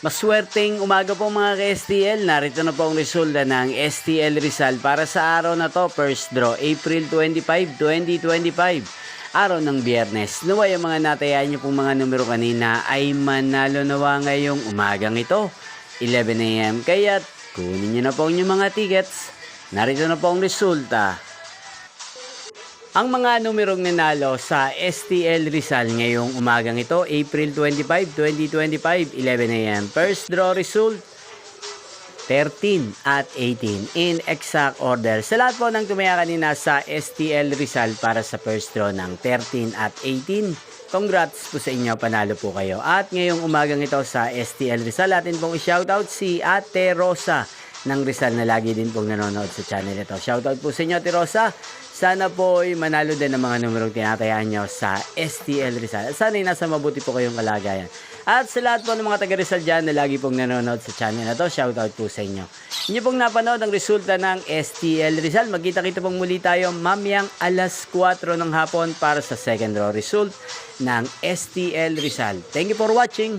Maswerteng umaga po mga ka-STL. Narito na po ang resulta ng STL Rizal para sa araw na to. First draw, April 25, 2025. Araw ng Biyernes. Naway ang mga natayaan nyo pong mga numero kanina ay manalo nawa ngayong umagang ito. 11 AM. Kaya kunin nyo na po ang inyong mga tickets. Narito na po ang resulta. Ang mga numerong nanalo sa STL Rizal ngayong umagang ito, April 25, 2025, 11 AM. First draw result, 13 at 18 in exact order. Sa lahat po ng tumaya kanina sa STL Rizal para sa first draw ng 13 at 18, congrats po sa inyo, panalo po kayo. At ngayong umagang ito sa STL Rizal, atin pong i-shoutout si Ate Rosa ng Rizal na lagi din pong nanonood sa channel ito. Shoutout po sa inyo, Ate Rosa. Sana po ay manalo din ng mga numerong tinatayaan nyo sa STL Rizal. At sana ay nasa mabuti po kayong kalagayan. At sa lahat po ng mga taga Rizal dyan na lagi pong nanonood sa channel na to, shoutout po sa inyo. Inyo pong napanood ang resulta ng STL Rizal. Magkita-kita pong muli tayo mamayang alas 4 ng hapon para sa second draw result ng STL Rizal. Thank you for watching.